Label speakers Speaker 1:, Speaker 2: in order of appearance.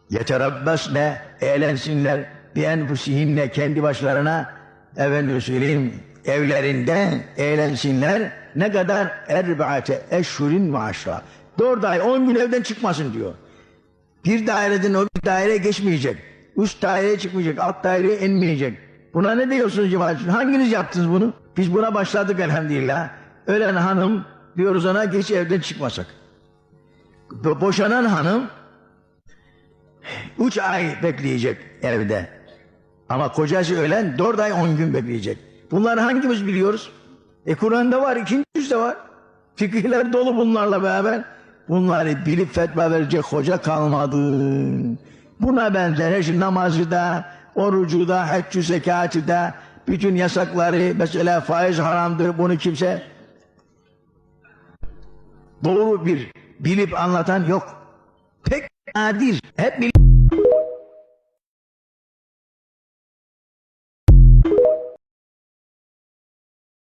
Speaker 1: Yeterabbasne, eğlensinler bi enfusihinne, kendi başlarına, efendim söyleyeyim, evlerinde eğlensinler. Ne kadar? Erbaate eşhurin ve aşra. 4 ay 10 gün evden çıkmasın diyor. Bir daireden o bir daireye geçmeyecek. Üst daireye çıkmayacak, alt daireye inmeyecek. Buna ne diyorsunuz cemaat? Hanginiz yaptınız bunu? Biz buna başladık elhamdülillah. Ölen hanım diyoruz ona, geç evden çıkmasak. Boşanan hanım 3 ay bekleyecek evde. Ama kocası ölen 4 ay 10 gün bekleyecek. Bunları hangimiz biliyoruz? Kur'an'da var, ikinci yüzde var. Fikirler dolu bunlarla beraber. Bunları bilip fetva verecek hoca kalmadı. Buna benzer şu namazı da, orucu da, haccü zekatı da, bütün yasakları, mesela faiz haramdır, bunu kimse doğru bir bilip anlatan yok. Pek nadir. Hep